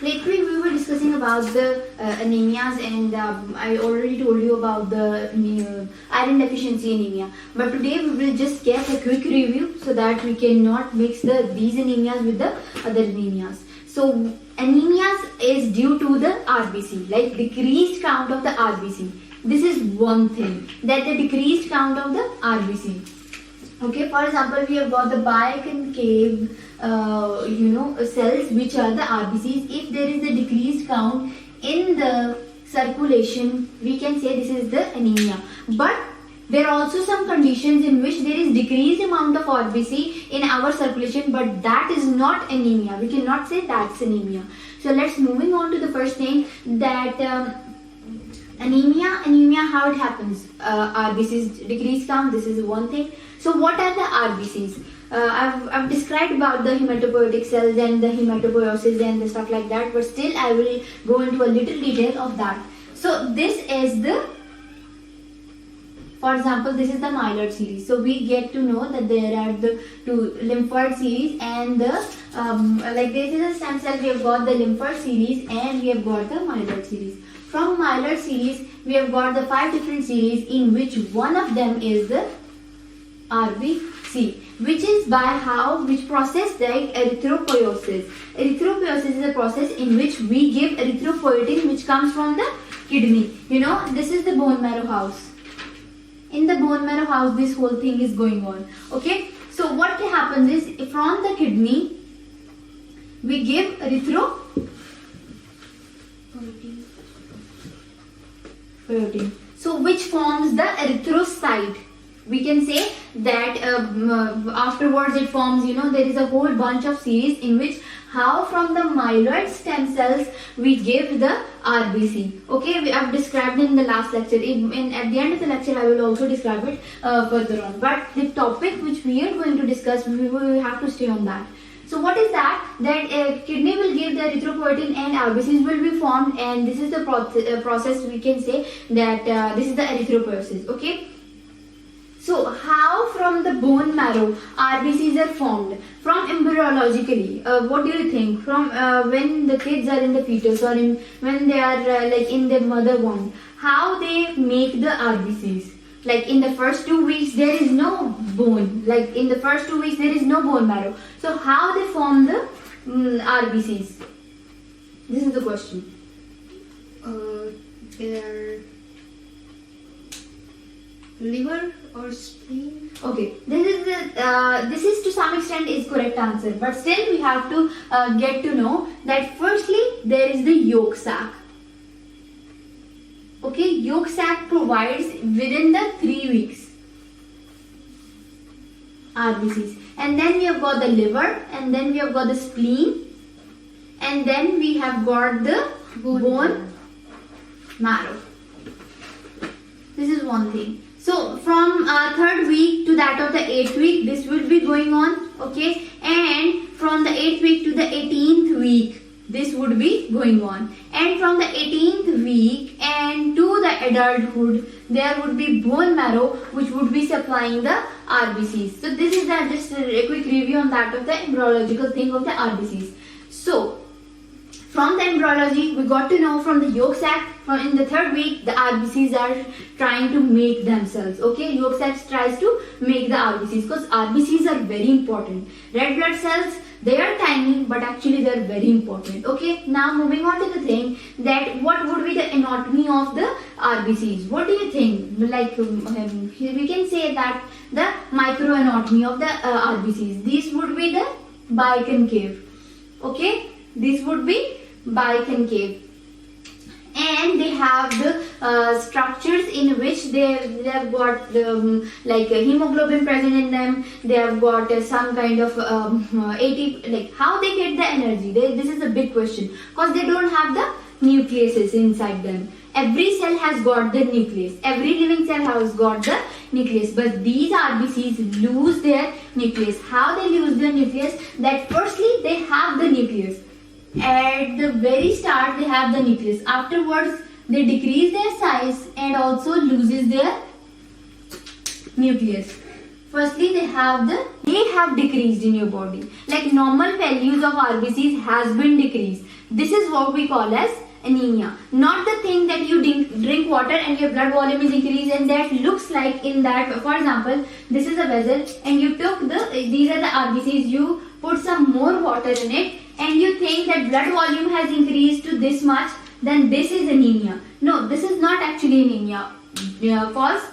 Lately we were discussing about the anemias, and I already told you about the iron deficiency anemia. But today we will just get a quick review so that we cannot mix these anemias with the other anemias. So anemias is due to the RBC, like decreased count of the RBC. This is one thing, that the decreased count of the RBC. Okay, for example, we have got the biconcave cells, which are the RBCs. If there is a decreased count in the circulation, we can say this is the anemia. But there are also some conditions in which there is decreased amount of RBC in our circulation, but that is not anemia. We cannot say that's anemia. So let's moving on to the first thing, that anemia, how it happens? RBCs decreased count, this is one thing. So what are the RBCs? I've described about the hematopoietic cells and the hematopoiesis and the stuff like that, but still I will go into a little detail of that. So this is the, for example, this is the myeloid series. So we get to know that there are the two lymphoid series and the like this is a stem cell. We have got the lymphoid series and we have got the myeloid series. From myeloid series, we have got the 5 different series, in which one of them is the RBC, which is which process like erythropoiesis. Erythropoiesis is a process in which we give erythropoietin, which comes from the kidney. This is the bone marrow house. In the bone marrow house, this whole thing is going on. Okay, so what happens is, from the kidney we give erythropoietin. So which forms the erythrocyte. We can say that afterwards it forms, there is a whole bunch of series in which how from the myeloid stem cells we give the RBC. Okay, I've described in the last lecture. At the end of the lecture I will also describe it further on. But the topic which we are going to discuss, we will have to stay on that. So what is that? That kidney will give the erythropoietin and RBCs will be formed, and this is the process we can say that this is the erythropoiesis. Okay. So how from the bone marrow RBCs are formed? From embryologically, what do you think? From when the kids are in the fetus, or when they are in the mother womb, how they make the RBCs? Like in the first 2 weeks there is no bone. Like in the first 2 weeks there is no bone marrow. So how they form the RBCs? This is the question. Their liver or spleen. Okay, this is to some extent is correct answer, but still we have to get to know that firstly there is the yolk sac. Okay, yolk sac provides within the 3 weeks RBCs, and then we have got the liver, and then we have got the spleen, and then we have got the bone marrow. This is one thing. So from 3rd week to that of the 8th week, this will be going on. Okay, and from the 8th week to the 18th week, this would be going on, and from the 18th week and to the adulthood, there would be bone marrow which would be supplying the RBCs. So this is just a quick review on that of the embryological thing of the RBCs. So from the embryology, we got to know from the yolk sac, in the 3rd week, the RBCs are trying to make themselves. Okay, yolk sac tries to make the RBCs, because RBCs are very important. Red blood cells, they are tiny, but actually they are very important. Okay, now moving on to the thing, that what would be the anatomy of the RBCs? What do you think? Like we can say that the microanatomy of the RBCs. This would be the biconcave. Okay, this would be biconcave, and they have the structures in which they have got hemoglobin present in them. They have got some kind of ATP. Like how they get the energy? This is a big question, because they don't have the nucleuses inside them. Every cell has got the nucleus. Every living cell has got the nucleus. But these RBCs lose their nucleus. How they lose their nucleus? That firstly they have the nucleus. At the very start they have the nucleus. Afterwards they decrease their size and also loses their nucleus. Firstly, they have decreased in your body. Like normal values of RBCs has been decreased. This is what we call as anemia. Not the thing that you drink water and your blood volume is increased and that looks like in that. For example, this is a vessel and you took these are the RBCs. You put some more water in it and you think that blood volume has increased to this much. Then this is anemia. No, this is not actually anemia. Cause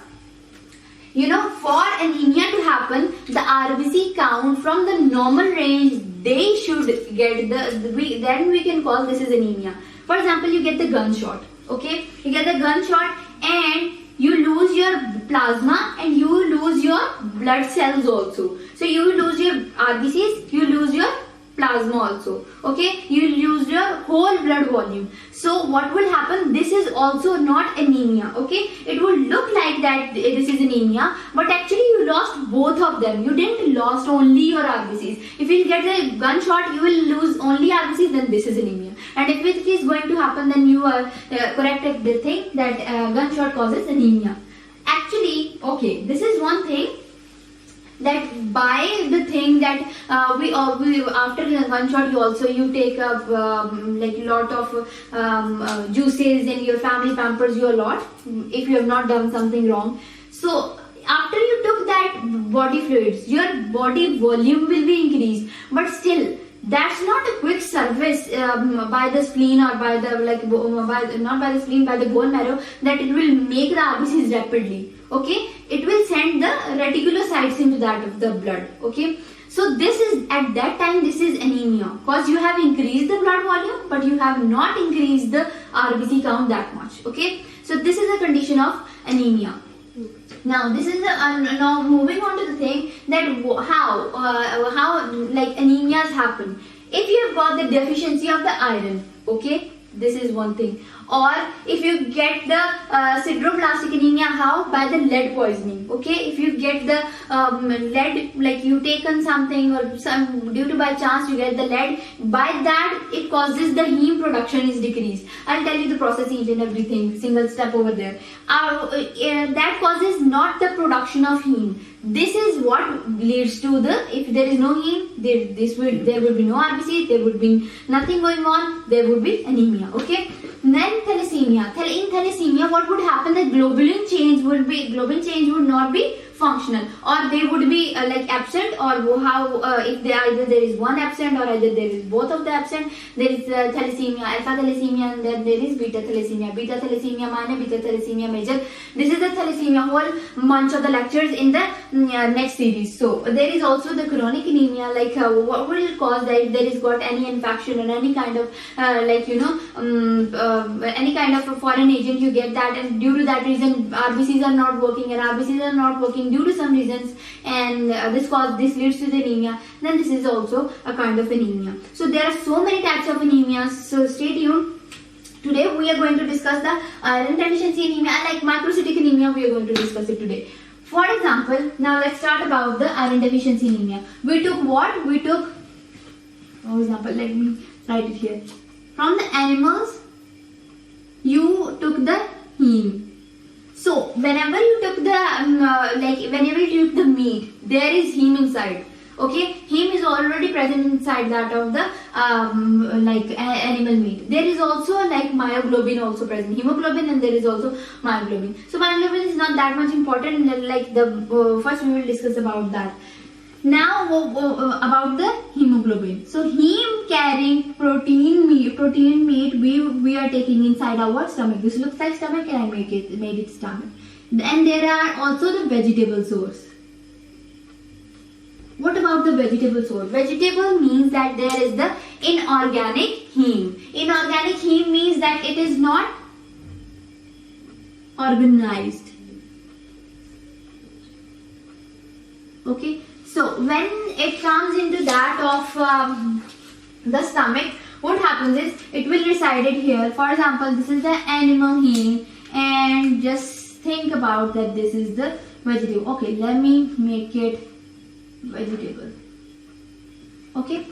for anemia to happen, the RBC count from the normal range, they should get then we can call this is anemia. For example, you get the gunshot, okay? You get the gunshot and you lose your plasma and you lose your blood cells also. So you lose your RBCs, you lose your plasma also, okay? You lose your whole blood volume. So what will happen? This is also not anemia, okay? It will look like that this is anemia, but actually you lost both of them. You didn't lost only your RBCs. If you get a gunshot, you will lose only RBCs, then this is anemia. And if it is going to happen, then you are corrected the thing that gunshot causes anemia. Actually, okay, this is one thing. That by the thing that we after the gunshot you take like lot of juices and your family pampers you a lot if you have not done something wrong. So after you took that body fluids, your body volume will be increased, but still that's not a quick service by the spleen or by the not by the spleen, by the bone marrow, that it will make the RBCs rapidly. Okay, it will send the reticulocytes into that of the blood. Okay, so this is at that time this is anemia because you have increased the blood volume but you have not increased the RBC count that much. Okay, so this is a condition of anemia. Now this is now moving on to the thing that how like anemias happen. If you have got the deficiency of the iron, okay, this is one thing. Or if you get the sideroblastic anemia, how? By the lead poisoning. Okay, if you get the lead, like you taken something or some due to by chance you get the lead, by that it causes the heme production is decreased. I'll tell you the process each and everything, single step over there. That causes not the production of heme. This is what leads to the, if there is no heme, there will be no RBC, there would be nothing going on, there would be anemia. Okay. Then thalassemia. In thalassemia, what would happen? The globulin change would not be functional, or they would be like absent, or how if either there is one absent or either there is both of the absent. There is thalassemia, alpha thalassemia, and then there is beta thalassemia minor, beta thalassemia major. This is the thalassemia whole bunch of the lectures in the next series. So there is also the chronic anemia, like what will cause that if there is got any infection or any kind of any kind of a foreign agent, you get that, and due to that reason RBCs are not working, and RBCs are not working due to some reasons, and this leads to the anemia. Then this is also a kind of anemia. So there are so many types of anemias, so stay tuned. Today we are going to discuss the iron deficiency anemia, like microcytic anemia we are going to discuss it today. For example, now let's start about the iron deficiency anemia. We took what? We took, for example, let me write it here. From the animals, you took the heme. So whenever you took the whenever you took the meat, there is heme inside. Okay, heme is already present inside that of the animal meat. There is also like myoglobin also present, hemoglobin, and there is also myoglobin. So myoglobin is not that much important. Like the first we will discuss about that. Now about the hemoglobin. So heme carrying protein meat we are taking inside our stomach. This looks like stomach and I made it stomach. And there are also the vegetable source. What about the vegetable source? Vegetable means that there is the inorganic heme. Inorganic heme means that it is not organized. Okay. So when it comes into that of the stomach, what happens is it will reside it here. For example, this is the animal heme, and just think about that this is the vegetable. Okay, let me make it vegetable. Okay,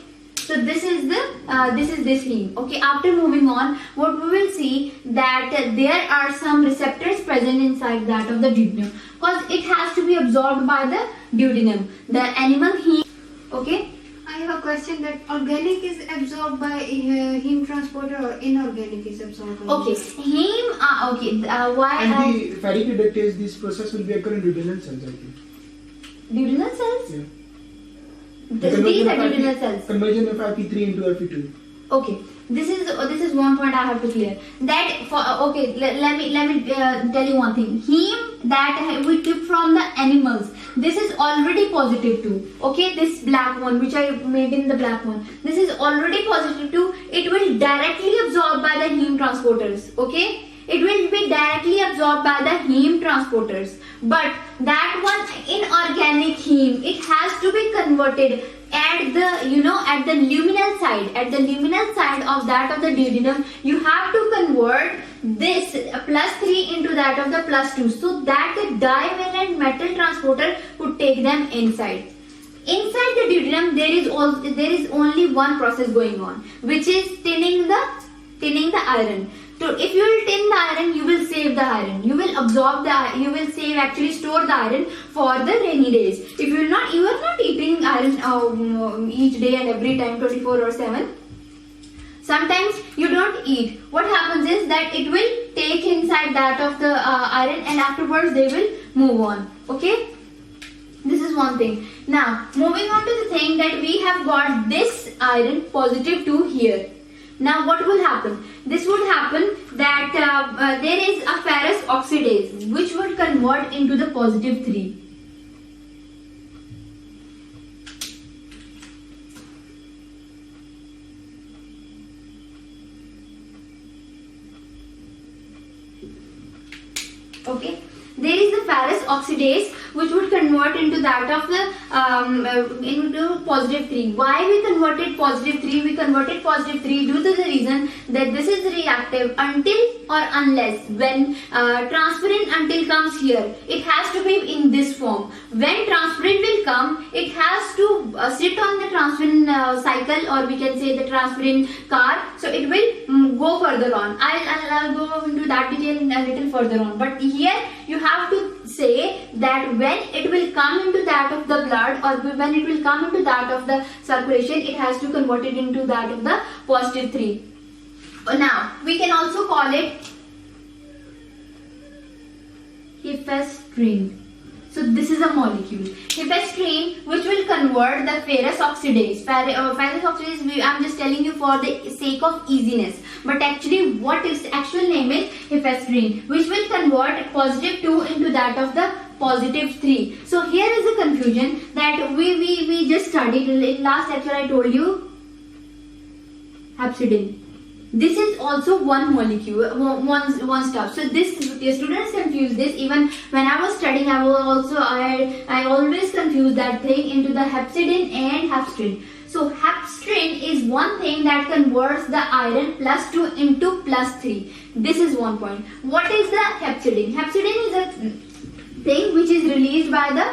So this is this heme. Okay, after moving on, what we will see that there are some receptors present inside that of the duodenum, because it has to be absorbed by the duodenum, the animal heme. Okay. I have a question that organic is absorbed by heme transporter or inorganic is absorbed by Okay, heme. Why? And the fatty reductase, this process will be occur in duodenal cells, I think. Duodenal cells. Yeah. These are duodenal cells. Conversion of Fe3 into Fe2. Okay, this is one point I have to clear. That for okay, let me tell you one thing. Heme that we took from the animals, this is already positive too. Okay, this black one which I made in the black one, this is already positive too. It will directly absorbed by the heme transporters. Okay. It will be directly absorbed by the heme transporters, but that one inorganic heme, it has to be converted at the luminal side of that of the duodenum. You have to convert this +3 into that of the +2, so that the divalent metal transporter could take them inside. Inside the duodenum, there is only one process going on, which is tinning the iron. So if you will tin the iron, you will save the iron. You will absorb you will store the iron for the rainy days. If you are not eating iron each day and every time 24/7. Sometimes you don't eat. What happens is that it will take inside that of the iron, and afterwards they will move on. Okay. This is one thing. Now moving on to the thing that we have got this iron +2 here. Now what will happen? This would happen that there is a ferrous oxidase which would convert into the +3. Okay. There is the ferrous oxidase which would convert into that of the into +3. Why we converted +3? We converted +3 due to the reason that this is reactive until or unless when transferrin until comes here. It has to be in this form. When transferrin will come, it has to sit on the transferrin cycle, or we can say the transferrin car. So it will go further on. I'll go into that detail a little further on. But here you have to say that when it will come into that of the blood, or when it will come into that of the circulation, it has to convert it into that of the +3. Now we can also call it hepestrin. So this is a molecule, hepestrin, which will convert the ferrous oxidase. Ferrous oxidase, I'm just telling you for the sake of easiness. But actually, what its actual name is hepestrin, which will convert +2 into that of the +3. So here is a confusion that we just studied in last lecture. I told you hepcidin. This is also one molecule, one stuff. So the students confuse this. Even when I was studying, I always confuse that thing into the hepcidin and hepstrin. So hepstrin is one thing that converts the iron +2 into +3. This is one point. What is the hepcidin? Hepcidin is a thing which is released by the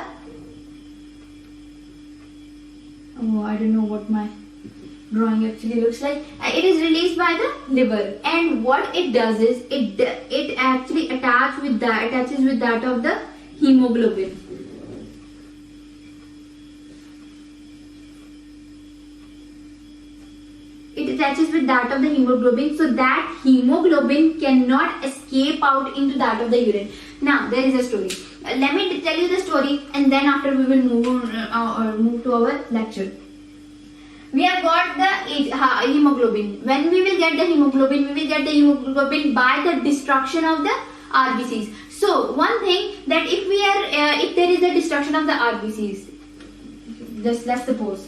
I don't know what my drawing actually looks like. It is released by the liver, and what it does is it actually attaches with that of the hemoglobin. It attaches with that of the hemoglobin, so that hemoglobin cannot escape out into that of the urine. Now there is a story. Let me tell you the story, and then after we will move to our lecture. We have got the hemoglobin. When we will get the hemoglobin, we will get the hemoglobin by the destruction of the RBCs. So one thing that if there is a destruction of the RBCs, just let's suppose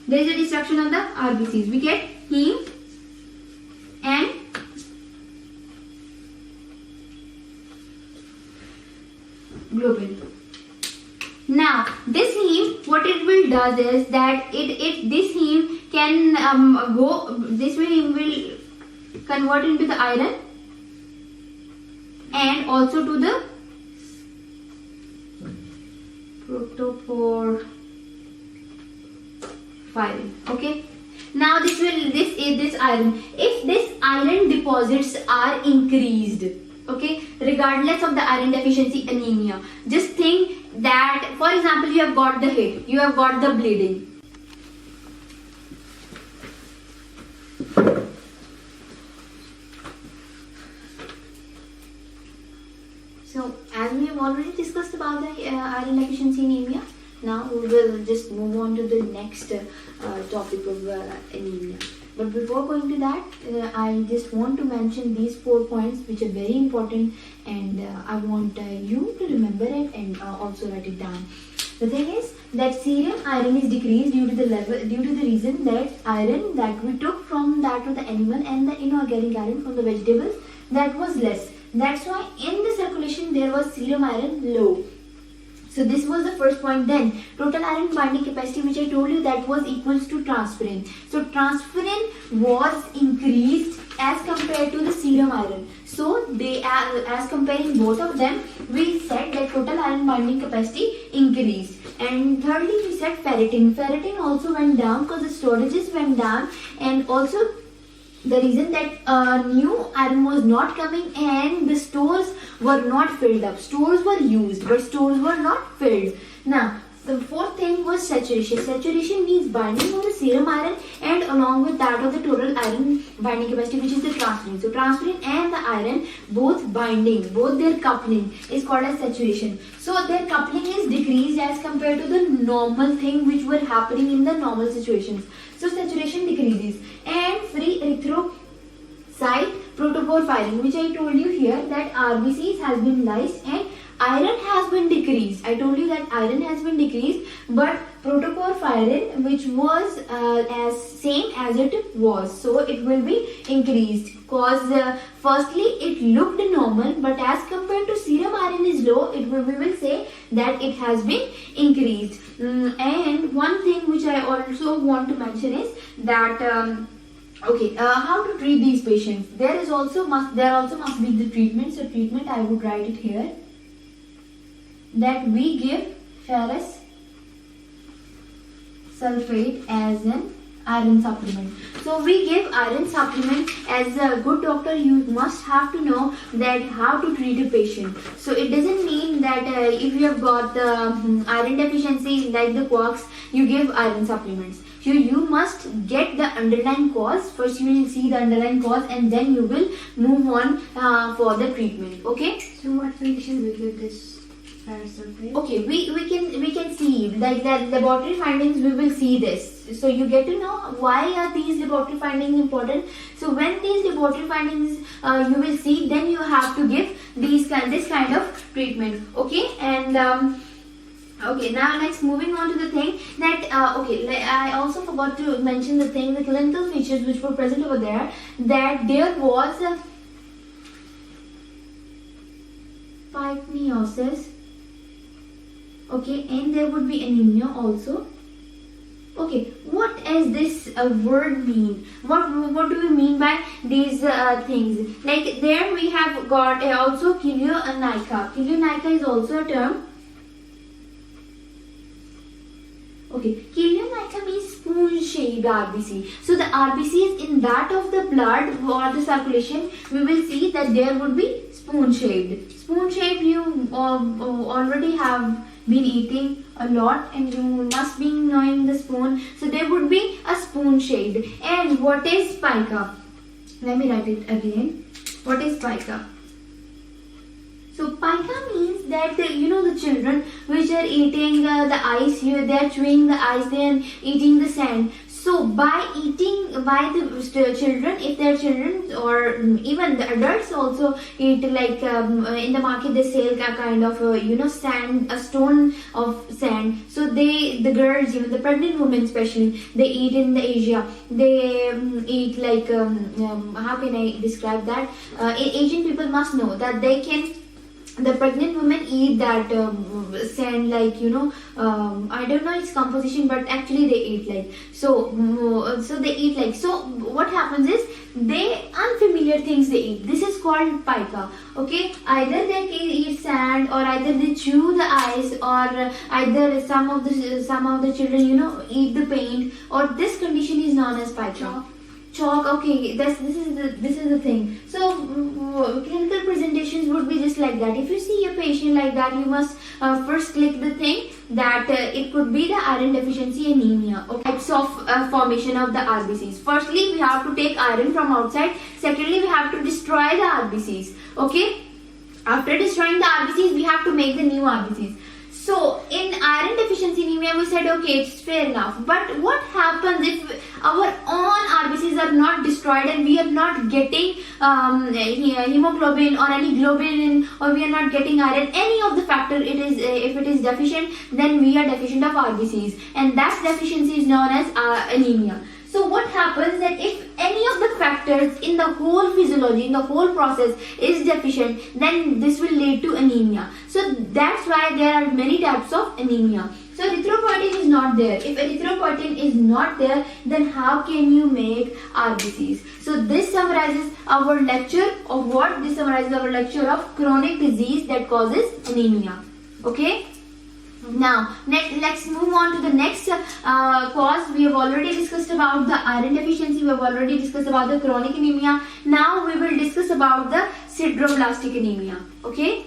there is a destruction of the RBCs, we get heme and globin. Now this heme, what it will does is that this heme can this heme will convert into the iron and also to the protoporphyrin. Okay, Now this iron. If this iron deposits are increased, okay, regardless of the iron deficiency anemia, just think that, for example, you have got the hit, you have got the bleeding. So as we have already discussed about the iron deficiency anemia, now we will just move on to the next topic of anemia. But before going to that, I just want to mention these 4 points which are very important, and I want you to remember it and also write it down. The thing is that serum iron is decreased due to the reason that iron that we took from that of the animal and the inorganic iron from the vegetables, that was less. That's why in the circulation there was serum iron low. So this was the first point. Then total iron binding capacity, which I told you, that was equals to transferrin. So transferrin was increased as compared to the serum iron. So they are, as comparing both of them, we said that total iron binding capacity increased. And thirdly, we said ferritin. Ferritin also went down because the storages went down, and also the reason that new iron was not coming and the stores were not filled up. Stores were used, but stores were not filled. Now, the fourth thing was saturation. Saturation means binding of the serum iron and along with that of the total iron binding capacity, which is the transferrin. So transferrin and the iron both binding, both their coupling is called as saturation. So their coupling is decreased as compared to the normal thing which were happening in the normal situations. So saturation decreases. And free erythrocyte protoporphyrin, which I told you here that RBCs has been lysed and iron has been decreased. I told you that iron has been decreased, but protoporphyrin, which was as same as it was, so it will be increased. Because firstly it looked normal, but as compared to serum iron is low, we will say that it has been increased. And one thing which I also want to mention is that how to treat these patients. There also must be the treatment. So treatment, I would write it here, that we give ferrous sulfate as an iron supplement. So we give iron supplement. As a good doctor, you must have to know that how to treat a patient. So it doesn't mean that if you have got the iron deficiency like the quarks, you give iron supplements. So you must get the underlying cause. First you will see the underlying cause and then you will move on for the treatment. Okay? So what condition we give this ferrous sulfate? Okay, we can see like the laboratory findings. We will see this. So you get to know why are these laboratory findings important. So when these laboratory findings you will see, then you have to give this kind of treatment. Okay, and okay, now next moving on to the thing that I also forgot to mention the clinical features which were present over there, that there was a pyknosis, okay, and there would be anemia also. Okay, what does this word mean? What do we mean by these things? Like there we have got also kilionica. Kilionica is also a term. Okay, kilionica means spoon-shaped RBC. So the RBCs in that of the blood or the circulation, we will see that there would be spoon-shaped. Spoon-shaped, you already have been eating a lot and you must be knowing the spoon. So there would be a spoon-shaped. And what is pica? Let me write it again. What is pica? So pica means that the children which are eating the ice, they are chewing the ice, they are eating the sand. So by the children, if they are children or even the adults also eat, like in the market they sell a kind of sand, a stone of sand. So the girls, even the pregnant women especially, they eat in the Asia. They eat like how can I describe that? Asian people must know that they can the pregnant women eat that sand, like I don't know its composition, but actually they eat like so they eat like so. What happens is they unfamiliar things they eat. This is called pica. Okay, either they eat sand, or either they chew the ice, or either some of the children eat the paint, or this condition is known as pica. Chalk. Okay, this is the thing. So clinical presentations would be just like that. If you see a patient like that, you must first click the thing that it could be the iron deficiency anemia. Okay. Types of formation of the RBCs. Firstly, we have to take iron from outside. Secondly, we have to destroy the RBCs. Okay. After destroying the RBCs, we have to make the new RBCs. So in iron deficiency anemia, we said okay, it's fair enough. But what happens if our own RBCs are not destroyed and we are not getting hemoglobin or any globulin, or we are not getting iron, any of the factor it is, if it is deficient, then we are deficient of RBCs, and that deficiency is known as anemia. So what happens that if any of the factors in the whole physiology, in the whole process is deficient, then this will lead to anemia. So that's why there are many types of anemia. So erythropoietin is not there. If erythropoietin is not there, then how can you make RBCs? So this summarizes our lecture of what? This summarizes our lecture of chronic disease that causes anemia. Okay? Now, let's move on to the next cause. We have already discussed about the iron deficiency. We have already discussed about the chronic anemia. Now we will discuss about the sideroblastic anemia. Okay.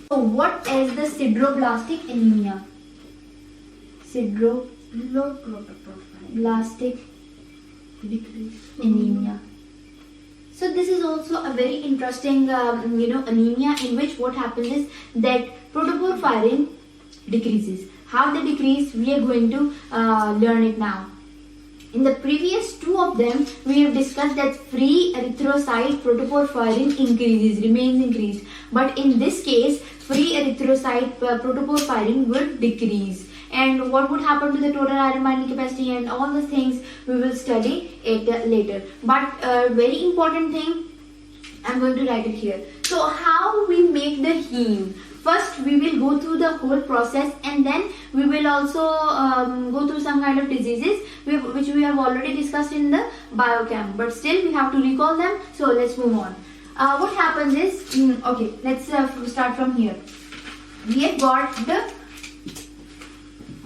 So what is the sideroblastic anemia? Sideroblastic anemia. So this is also a very interesting anemia, in which what happens is that protoporphyrin decreases. How they decrease, we are going to learn it now. In the previous two of them, we have discussed that free erythrocyte protoporphyrin remains increased. But in this case, free erythrocyte protoporphyrin would decrease. And what would happen to the total iron binding capacity and all the things, we will study it later. But very important thing, I'm going to write it here. So how we make the heme? First, we will go through the whole process, and then we will also go through some kind of diseases which we have already discussed in the biochem. But still, we have to recall them. So let's move on. What happens is, okay, let's start from here. We have got the.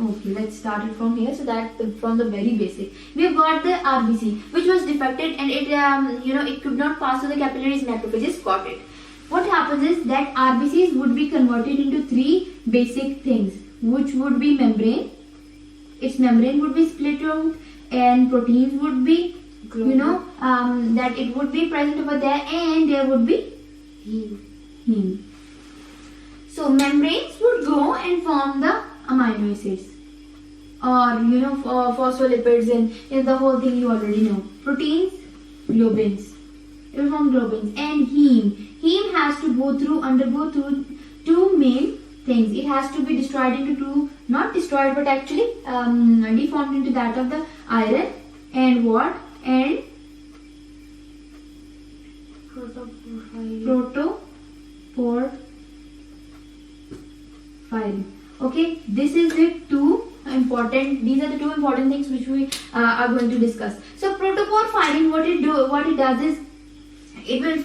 Okay, let's start it from here, so that from the very basic. We have got the RBC, which was defected, and it it could not pass through the capillaries. Macrophages got it. What happens is that RBCs would be converted into three basic things, which would be membrane. Its membrane would be split out, and proteins would be, that it would be present over there, and there would be heme. So membranes would go and form the amino acids, or phospholipids, and the whole thing you already know. Proteins, globins. It will form globins. And heme. Heme has to undergo two main things. It has to be destroyed into two, not destroyed, but actually deformed into that of the iron and what? And protoporphyrin. Okay, this is the two important. These are the two important things which we are going to discuss. So protoporphyrin, what it does is, it will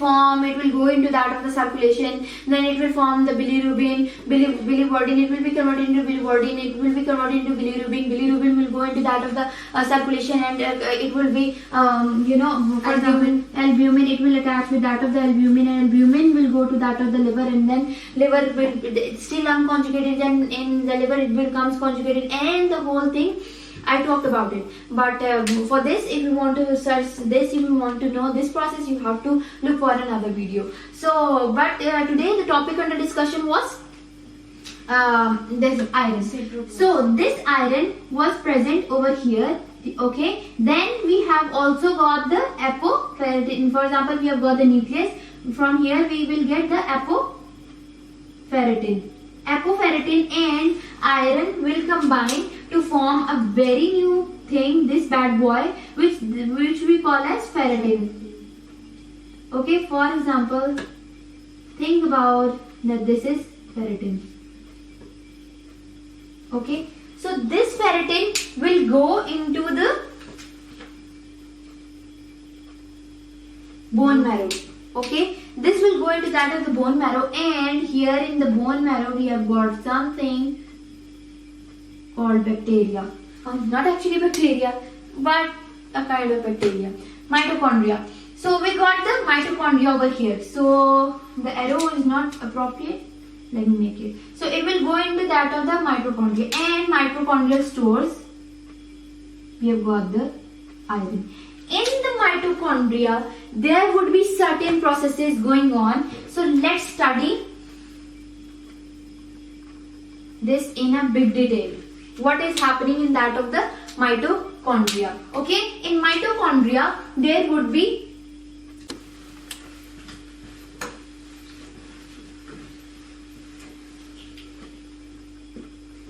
go into that of the circulation, then it will form the bilirubin, biliverdin, it will be converted into biliverdin, it will be converted into bilirubin will go into that of the circulation, and it will be, albumin, it will attach with that of the albumin, and albumin will go to that of the liver, and then liver will still unconjugated, and in the liver it becomes conjugated, and the whole thing. I talked about it, but for this, if you want to search this, if you want to know this process, you have to look for another video. So, but today the topic under discussion was this iron. So this iron was present over here. Okay, then we have also got the apoferritin. For example, we have got the nucleus. From here, we will get the apoferritin. Apoferritin and iron will combine to form a very new thing, this bad boy, which we call as ferritin. Okay, for example, think about that this is ferritin. Okay, so this ferritin will go into the bone marrow. Okay, this will go into that of the bone marrow, and here in the bone marrow we have got something called bacteria. Not actually bacteria, but a kind of bacteria. Mitochondria. So we got the mitochondria over here. So the arrow is not appropriate. Let me make it. So it will go into that of the mitochondria, and mitochondrial stores. We have got the iron. In the mitochondria, there would be certain processes going on. So let's study this in a big detail. What is happening in that of the mitochondria? Okay, in mitochondria, there would be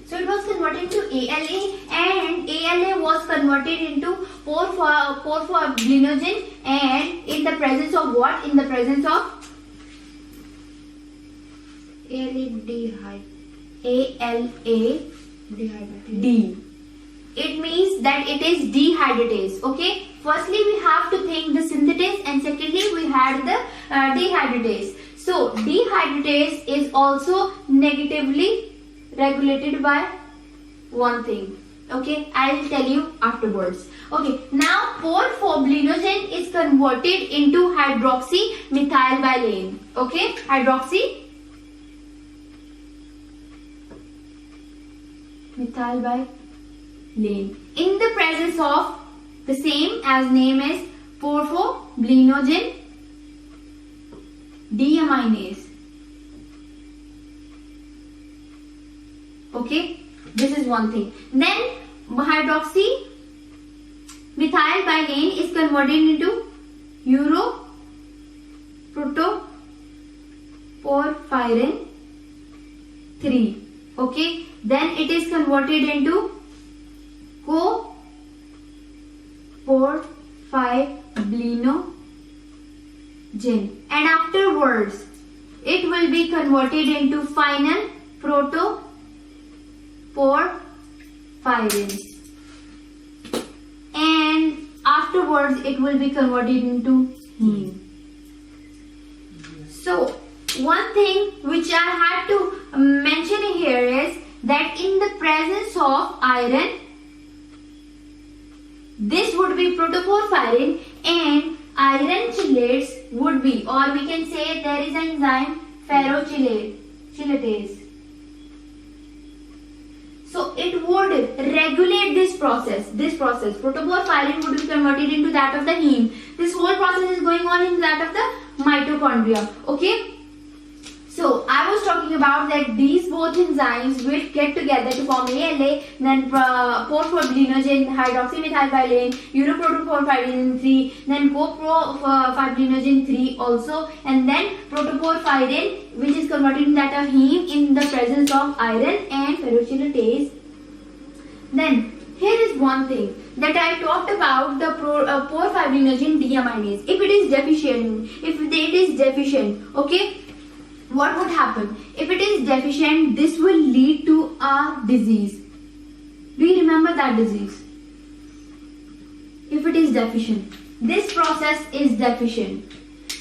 so it was converted into ALA, and ALA was converted into porphyroglinogen, and in the presence of what? In the presence of ALA D. It means that it is dehydratase. Okay. Firstly, we have to think the synthetase, and secondly, we had the dehydratase. So dehydratase is also negatively regulated by one thing. Okay, I will tell you afterwards. Okay, now porphyroglinogen is converted into hydroxymethylbilane. Okay, hydroxymethylbilane in the presence of the same as name is porphyroglinogen deaminase. Okay, this is one thing. Then hydroxymethylbilane is converted into uroprotoporphyrin 3. Okay, then it is converted into coporphyroglinogen, and afterwards it will be converted into final protoporphyrin, and afterwards it will be converted into heme. So one thing which I had to mention here is that in the presence of iron, this would be protoporphyrin, and iron chelates would be, or we can say there is an enzyme ferrochelatase. So it would regulate this process. Protoporphyrin would be converted into that of the heme. This whole process is going on in that of the mitochondria. Okay. So I was talking about that these both enzymes will get together to form ALA, then porphyroglinogen, hydroxymethylbilane, uroprotoporphyrin 3, then coprofibrinogen 3 also, and then protoporphyrin, which is converted in that of heme in the presence of iron and ferrochelatase. Then here is one thing that I talked about, the porphyroglinogen deaminase. If it is deficient, okay, what would happen? If it is deficient, this will lead to a disease. Do you remember that disease? If it is deficient, this process is deficient.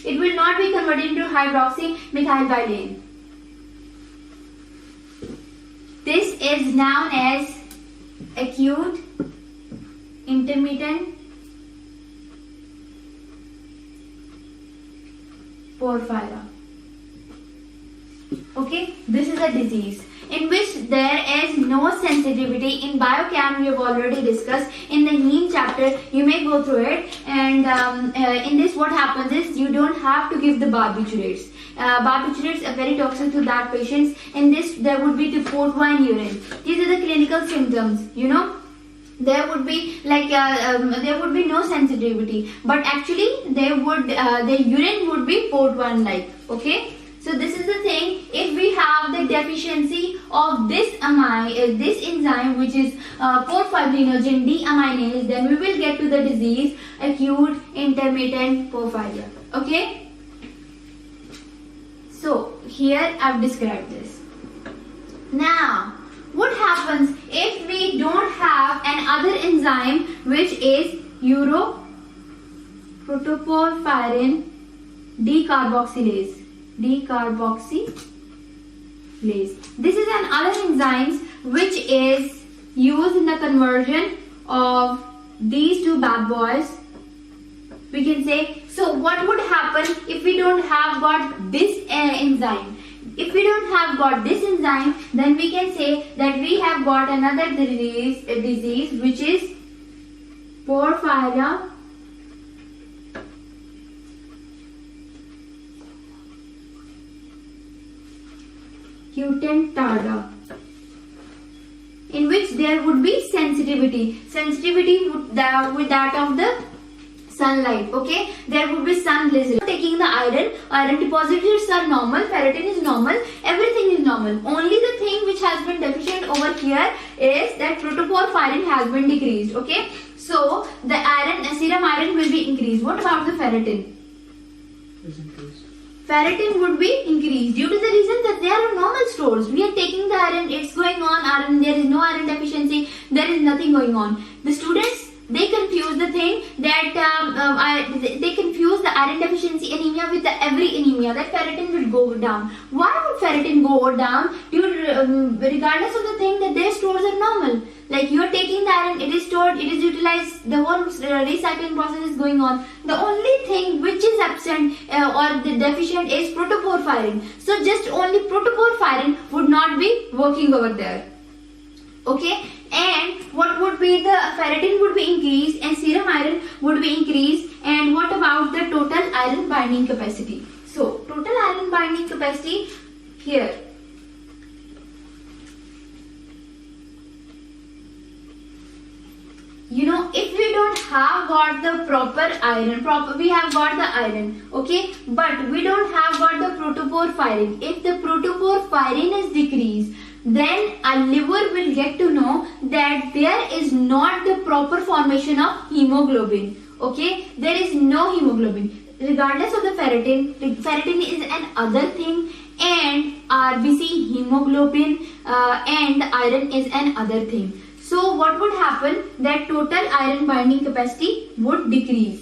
It will not be converted into hydroxymethylbilane. This is known as acute, intermittent porphyria. Okay, this is a disease in which there is no sensitivity. In biochem we have already discussed in the heme chapter, you may go through it, and in this what happens is you don't have to give the barbiturates. Barbiturates are very toxic to that patients. In this there would be the port wine urine. These are the clinical symptoms, you know. There would be like there would be no sensitivity, but actually there would the urine would be port wine like. Okay. So this is the thing, if we have the deficiency of this enzyme, which is porphyroglinogen deaminase, then we will get to the disease acute intermittent porphyria. Okay. So here I've described this. Now, what happens if we don't have another enzyme which is protoporphyrin decarboxylase? This is another enzyme which is used in the conversion of these two bad boys. We can say, so what would happen if we don't have got this enzyme? If we don't have got this enzyme, then we can say that we have got another disease which is Porphyria cutantarda, in which there would be sensitivity with that of the sunlight. Okay, there would be sun blizzard. Taking the iron depositors are normal, ferritin is normal, everything is normal. Only the thing which has been deficient over here is that protoporphyrin has been decreased. Okay, so the serum iron will be increased. What about the ferritin? Ferritin would be increased due to the reason that they are normal stores. We are taking the iron, it's going on iron, there is no iron deficiency, there is nothing going on. The students, they confuse the thing that they confuse the iron deficiency anemia with the every anemia, that ferritin will go down. Why would ferritin go down? Regardless of the thing that their stores are normal. Like you are taking the iron, it is stored, it is utilized, the whole recycling process is going on. The only thing which is absent or the deficient is protoporphyrin. So just only protoporphyrin would not be working over there. Okay, and what would be the ferritin would be increased and serum iron would be increased. And what about the total iron binding capacity? So total iron binding capacity here. You know, if we don't have got the proper iron, we have got the iron, okay, but we don't have got the protoporphyrin. If the protoporphyrin is decreased, then our liver will get to know that there is not the proper formation of hemoglobin. Okay, there is no hemoglobin. Regardless of the ferritin is an other thing, and RBC hemoglobin and iron is an other thing. So what would happen? That total iron binding capacity would decrease.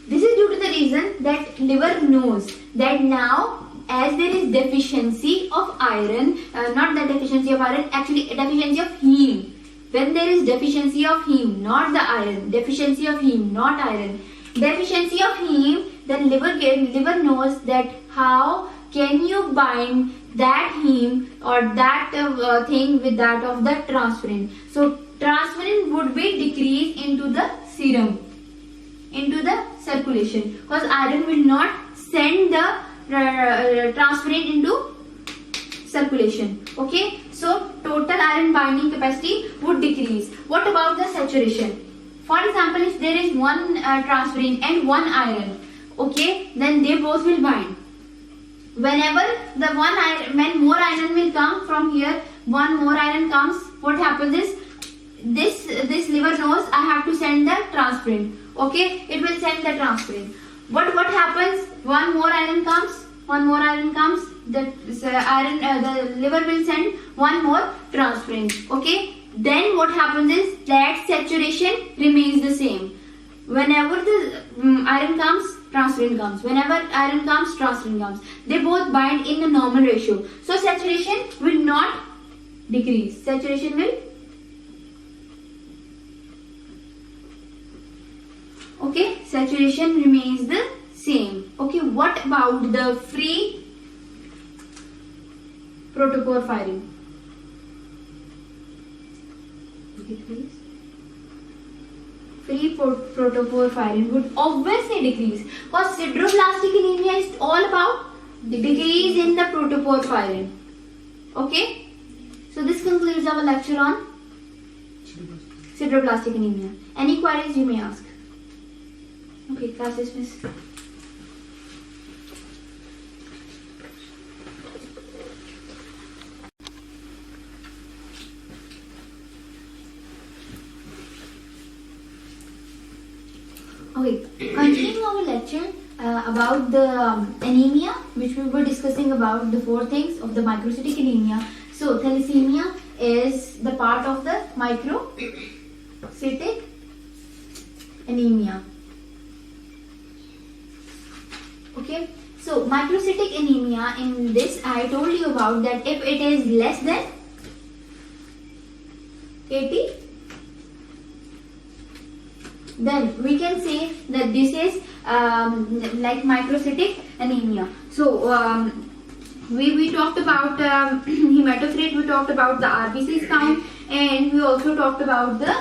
This is due to the reason that liver knows that now, as there is deficiency of iron, not the deficiency of iron, actually deficiency of heme. When there is deficiency of heme, not the iron, deficiency of heme, not iron, deficiency of heme, then liver knows that how can you bind that heme or that thing with that of the transferrin. So transferrin would be decreased into the serum, into the circulation, because iron will not send the transferrin into circulation. Okay, so total iron binding capacity would decrease. What about the saturation? For example, if there is one transferrin and one iron, okay, then they both will bind. Whenever the when more iron will come from here, one more iron comes, what happens is this liver knows I have to send the transferrin. Okay, it will send the transferrin. What happens? One more iron comes, the liver will send one more transferrin. Okay, then what happens is that saturation remains the same. Whenever the iron comes, transferrin comes. Whenever iron comes, transferrin comes. They both bind in a normal ratio. So saturation will not decrease. Saturation will. Okay, saturation remains the same. Okay, what about the free protoporphyrin? Decrease. Free protoporphyrin would obviously decrease, because sideroblastic anemia is all about the decrease in the protoporphyrin. Okay, so this concludes our lecture on sideroblastic anemia. Any queries you may ask? Okay, class dismissed. Okay, continuing our lecture, about the anemia, which we were discussing about the 4 things of the microcytic anemia. So thalassemia is the part of the microcytic anemia. Okay, so microcytic anemia, in this I told you about that if it is less than 80, then we can say that this is like microcytic anemia. So we talked about hematocrit, we talked about the RBCs count, and we also talked about the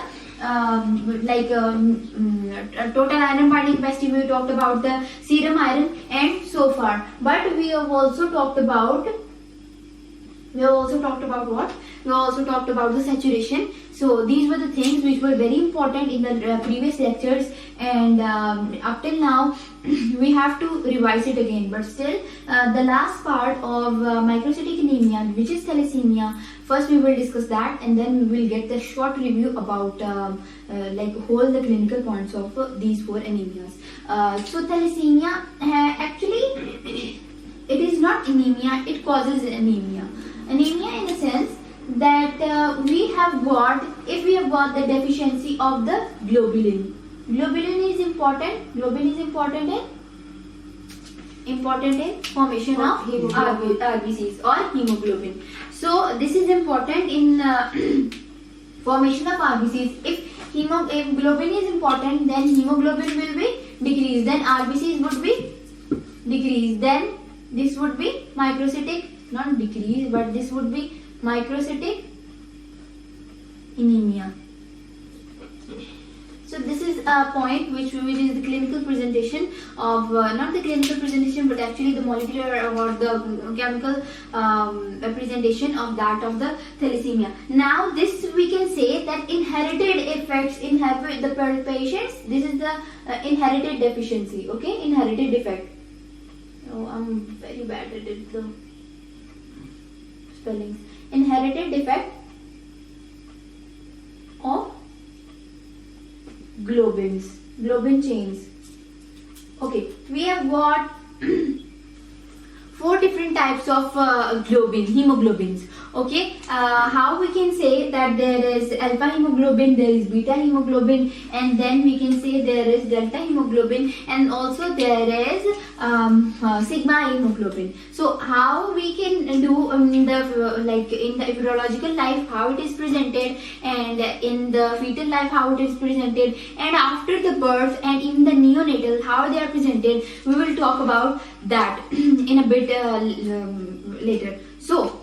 total iron binding capacity, we talked about the serum iron and so far. But we have also talked about what? We also talked about the saturation. So these were the things which were very important in the previous lectures, and up till now we have to revise it again. But still, the last part of microcytic anemia, which is thalassemia, first we will discuss that, and then we will get the short review about whole the clinical points of these 4 anemias. So thalassemia, actually it is not anemia, it causes anemia. Anemia in the sense that if we have got the deficiency of the globulin. Globulin is important in formation of RBCs or hemoglobin. So this is important in formation of RBCs. If globin is important, then hemoglobin will be decreased, then RBCs would be decreased, then this would be microcytic, not decrease, but this would be microcytic anemia. So this is a point which is the clinical presentation of, not the clinical presentation, but actually the molecular or the chemical presentation of that of the thalassemia. Now this we can say that inherited effects in the patients, this is the inherited deficiency, okay, inherited defect. Oh, I'm very bad at it, the spellings. Inherited defect of globin chains. Okay, we have got 4 different types of hemoglobins. Okay, how we can say that there is alpha hemoglobin, there is beta hemoglobin, and then we can say there is delta hemoglobin, and also there is sigma hemoglobin. So how we can do in the embryological life how it is presented, and in the fetal life how it is presented, and after the birth and in the neonatal how they are presented, we will talk about that in a bit later. So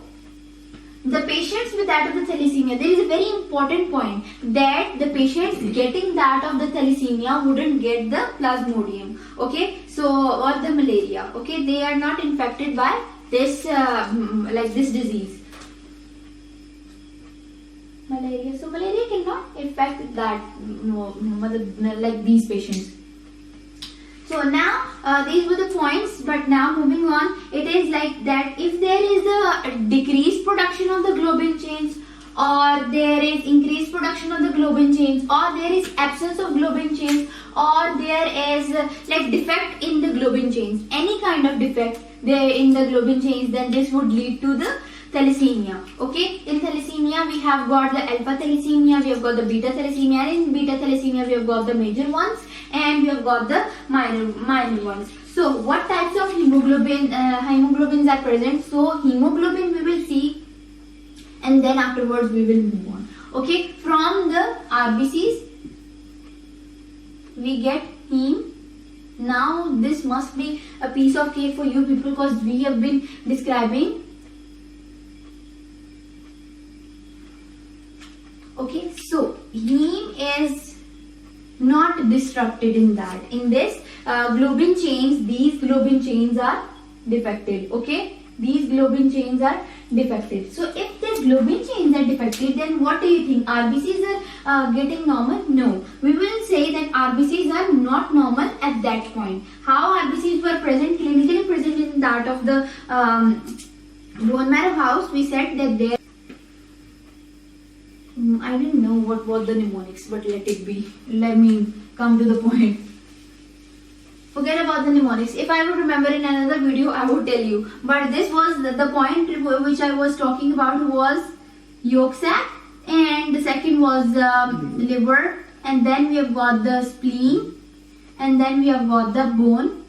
the patients with that of the thalassemia, there is a very important point that the patients getting that of the thalassemia wouldn't get the plasmodium, okay, so or the malaria, okay, they are not infected by this this disease, malaria. So malaria cannot infect that like these patients. So now these were the points, but now moving on, it is like that if there is a decreased production of the globin chains, or there is increased production of the globin chains, or there is absence of globin chains, or there is defect in the globin chains, any kind of defect there in the globin chains, then this would lead to the thalassemia. Okay, in thalassemia we have got the alpha thalassemia, we have got the beta thalassemia, and in beta thalassemia we have got the major ones and we have got the minor ones. So what types of hemoglobins are present? So hemoglobin we will see, and then afterwards we will move on. Okay, from the RBCs we get heme. Now this must be a piece of cake for you people, because we have been describing. Okay, so heme is not disrupted in that. In this globin chains, these globin chains are defected. Okay, these globin chains are defective. So if the globin chains are defective, then what do you think? RBCs are getting normal? No. We will say that RBCs are not normal at that point. How RBCs were present, clinically present in that of the bone marrow house? We said that there. I didn't know what were the mnemonics, but let it be. Let me come to the point. Forget about the mnemonics. If I would remember in another video, I would tell you. But this was the point which I was talking about was yolk sac, and the second was liver, and then we have got the spleen, and then we have got the bone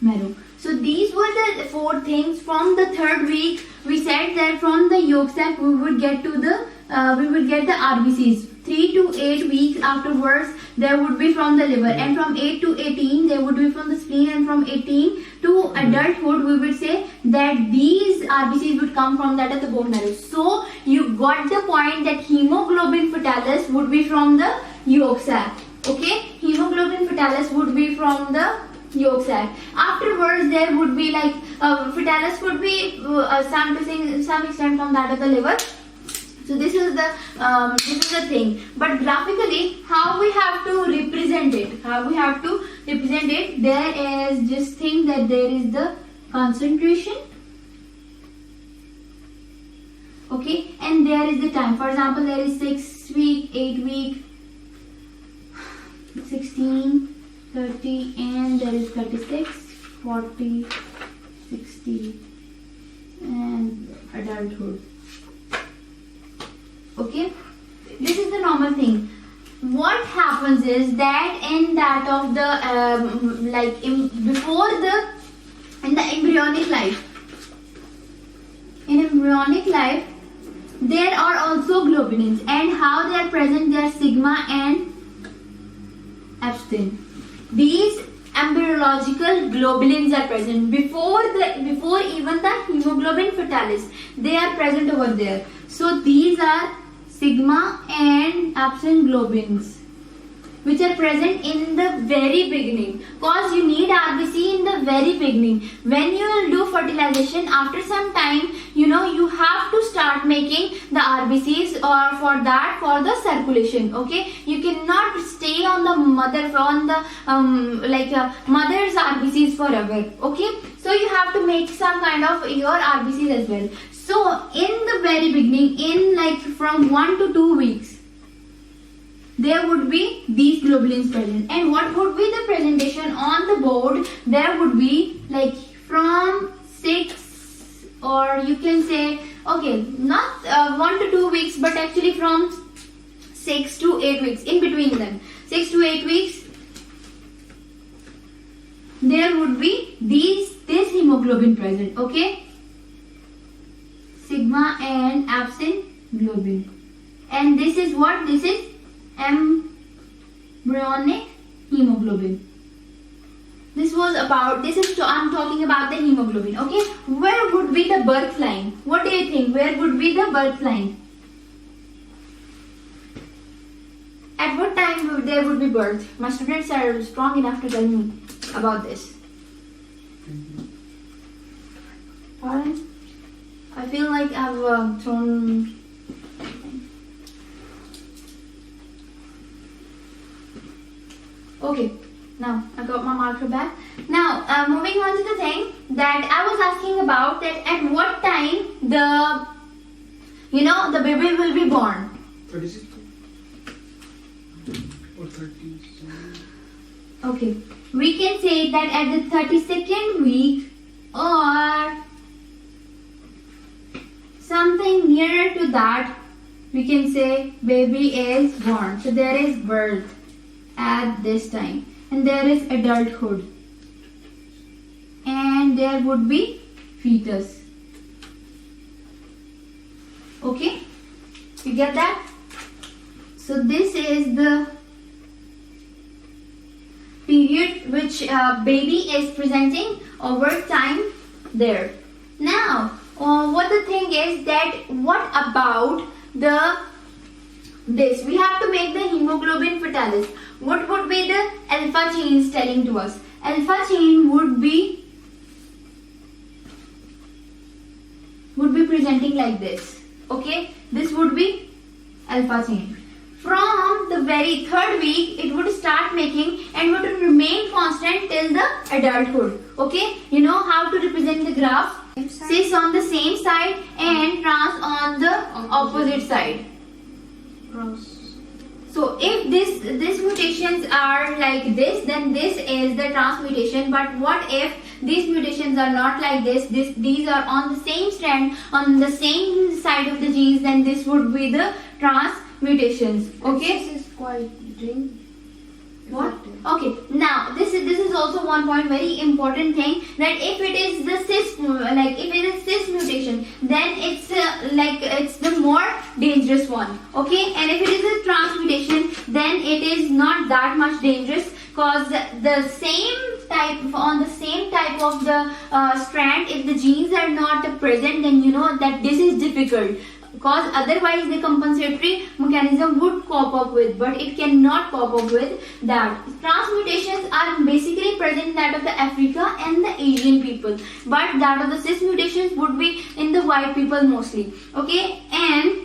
marrow. So these were the 4 things. From the 3rd week, we said that from the yolk sac we would get to the the RBCs. 3 to 8 weeks afterwards, there would be from the liver, and from 8 to 18 there would be from the spleen, and from 18 to adulthood we would say that these RBCs would come from that of the bone marrow. So you got the point that hemoglobin fetalis would be from the yolk sac. Okay, hemoglobin fetalis would be from the yolk sac. Afterwards, there would be like fetalis would be some extent from that of the liver. So this is the thing. But graphically, how we have to represent it? There is just think that there is the concentration. Okay, and there is the time. For example, there is 6 week, 8 week, 16. 30, and there is 36, 40, 60, and adulthood. Okay, this is the normal thing. What happens is that in that of the in the embryonic life, there are also globulins, and how they are present, they are sigma and epsilon. These embryological globulins are present before even the hemoglobin fetalis. They are present over there. So these are sigma and epsilon globulins, which are present in the very beginning, cause you need RBC in the very beginning. When you will do fertilization, after some time, you have to start making the RBCs or for the circulation. Okay, you cannot stay on the mother's RBCs forever. Okay, so you have to make some kind of your RBCs as well. So in the very beginning, in from 1 to 2 weeks, there would be these globulins present. And what would be the presentation on the board? There would be from 6, or you can say, okay, not 1 to 2 weeks, but actually from 6 to 8 weeks, in between them, 6 to 8 weeks, there would be this hemoglobin present. Okay, sigma and epsilon globin, and this is what this is. Embryonic hemoglobin. I'm talking about the hemoglobin. Okay, where would be the birth line? What do you think? Where would be the birth line? At what time there would be birth? My students are strong enough to tell me about this. Pardon? I feel like I've thrown. Okay, now I got my marker back. Now moving on to the thing that I was asking about, that at what time the baby will be born. 36 or 37. Okay, we can say that at the 32nd week or something nearer to that, we can say baby is born. So there is birth at this time, and there is adulthood, and there would be fetus. Okay, you get that? So this is the period which baby is presenting over time there. Now what the thing is that what about this? We have to make the hemoglobin fetalis. What would be the alpha chains telling to us? Alpha chain would be presenting like this. Okay, this would be alpha chain. From the very 3rd week, it would start making and would remain constant till the adulthood. Okay, you know how to represent the graph? Cis on the same side and trans on the opposite side. Cross. So if these mutations are like this, then this is the transmutation. But what if these mutations are not like this? These are on the same strand, on the same side of the genes, then this would be the transmutations. Okay. This is quite drink. What? Okay. Now this is also one point, very important thing, that if it is the cis, like if it is cis mutation, then it's it's the more dangerous one. Okay. And if it is a transmutation, then it is not that much dangerous, because the same type, on the same type of the strand, if the genes are not present, then you know that this is difficult, because otherwise the compensatory mechanism would cope up with, but it cannot cope up with that. Transmutations are basically present in that of the Africa and the Asian people, but that of the cis mutations would be in the white people mostly. Okay. And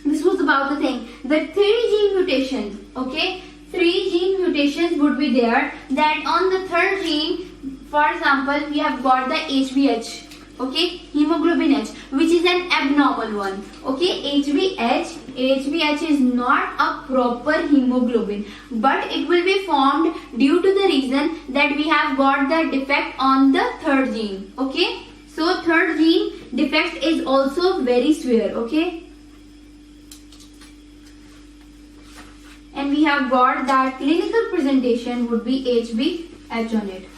this was about the thing, the 3 gene mutations. Okay, 3 gene mutations would be there, that on the 3rd gene, for example, we have got the HbH. Okay, hemoglobin H, which is an abnormal one. Okay, HbH is not a proper hemoglobin, but it will be formed due to the reason that we have got the defect on the 3rd gene. Okay, so 3rd gene defect is also very severe. Okay, and we have got that clinical presentation would be HbH on it.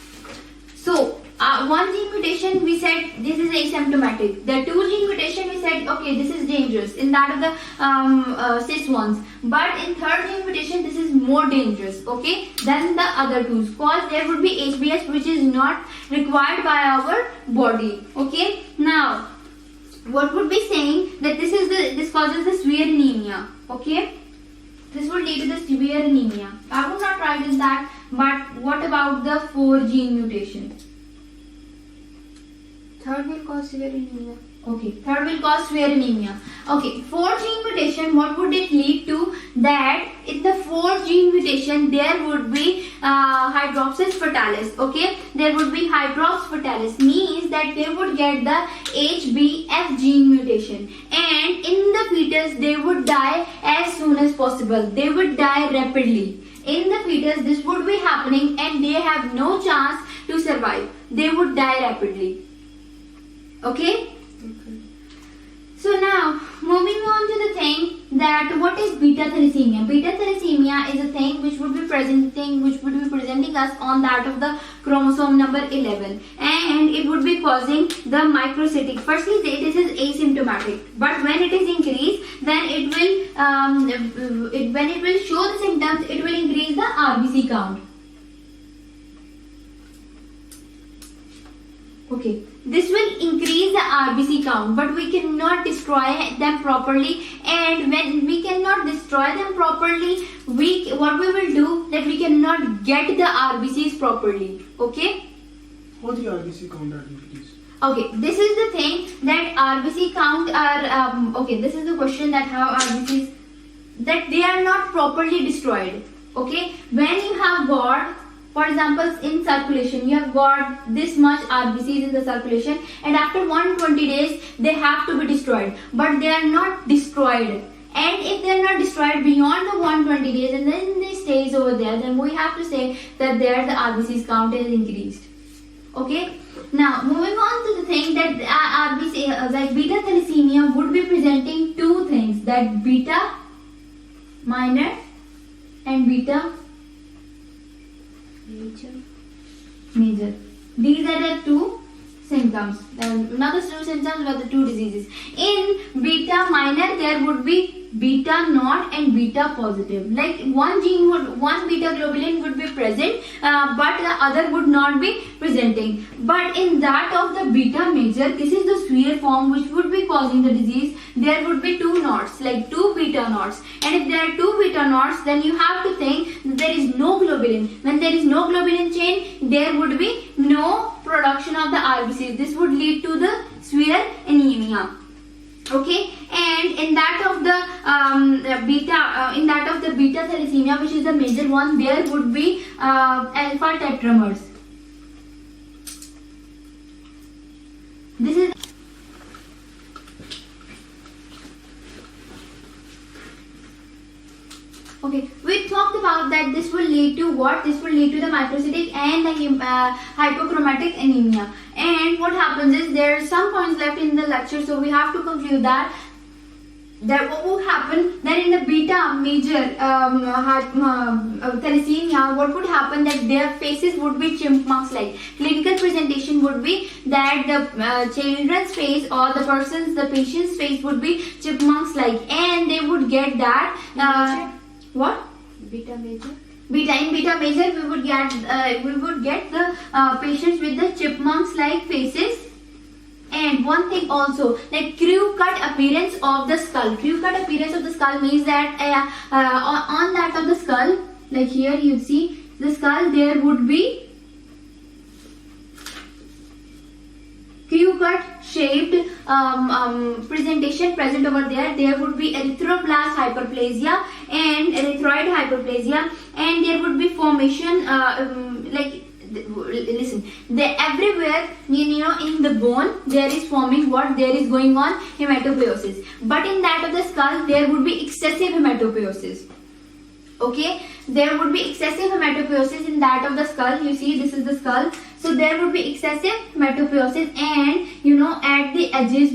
So 1 gene mutation, we said this is asymptomatic. The 2 gene mutation, we said okay, this is dangerous in that of the cis ones. But in 3rd gene mutation, this is more dangerous, okay, than the other 2s, because there would be HbH, which is not required by our body. Okay. Now, what would be saying that this causes the severe anemia. Okay. This would lead to the severe anemia. I would not write in that. But what about the 4 gene mutation? 3rd will cause severe anemia. Okay, 3rd will cause severe anemia. Okay, 4 gene mutation, what would it lead to? That in the 4 gene mutation, there would be hydroxys fatalis. Okay, there would be hydrox fatalis, means that they would get the HbF gene mutation, and in the fetus they would die as soon as possible. They would die rapidly. In the fetus, this would be happening, and they have no chance to survive. They would die rapidly. Okay. So now, moving on to the thing that what is beta thalassemia? Beta thalassemia is a thing which would be presenting us on that of the chromosome number 11, and it would be causing the microcytic. Firstly, this is asymptomatic, but when it is increased, then it will when it will show the symptoms, it will increase the RBC count. Okay, this will increase the RBC count, but we cannot destroy them properly. And when we cannot destroy them properly, what we will do, that we cannot get the RBCs properly. Okay. What the RBC count are increased? Okay, this is the thing that RBC count are okay. This is the question, that how RBCs, that they are not properly destroyed. Okay, when you have got, for example, in circulation, you have got this much RBCs in the circulation, and after 120 days, they have to be destroyed. But they are not destroyed. And if they are not destroyed beyond the 120 days, and then they stays over there, then we have to say that there the RBCs count is increased. Okay. Now, moving on to the thing that RBC, like beta thalassemia, would be presenting 2 things, that beta minor and beta major. These are the 2 symptoms. Not the 2 symptoms, but the 2 diseases. In beta minor, there would be beta naught and beta positive. Like one beta globulin would be present, but the other would not be presenting. But in that of the beta major, this is the severe form which would be causing the disease. There would be 2 knots, like 2 beta knots. And if there are 2 beta knots, then you have to think that there is no globulin. When there is no globulin chain, there would be no production of the RBCs. This would lead to the severe anemia. Okay, and in that of the beta thalassemia, which is the major one, there would be alpha tetramers. This is Okay, we talked about that this will lead to what? This will lead to the microcytic and the hypochromatic anemia. And what happens is there are some points left in the lecture, so we have to conclude that what will happen that in the beta major thalassemia, what would happen that their faces would be chipmunks like. Clinical presentation would be that the children's face or the patient's face would be chipmunks like, and they would get that what? Beta major. In beta major we would get the patients with the chipmunks like faces. And one thing also, like crew cut appearance of the skull. Crew cut appearance of the skull means that on that of the skull, like here you see the skull, there would be crew cut shaped presentation present over there. There would be erythroblast hyperplasia and erythroid hyperplasia, and there would be formation listen, everywhere in the bone there is forming what? There is going on hematopoiesis, but in that of the skull there would be excessive hematopoiesis. Okay, there would be excessive hematopoiesis in that of the skull. You see, this is the skull, so there would be excessive hematopoiesis, and at the edges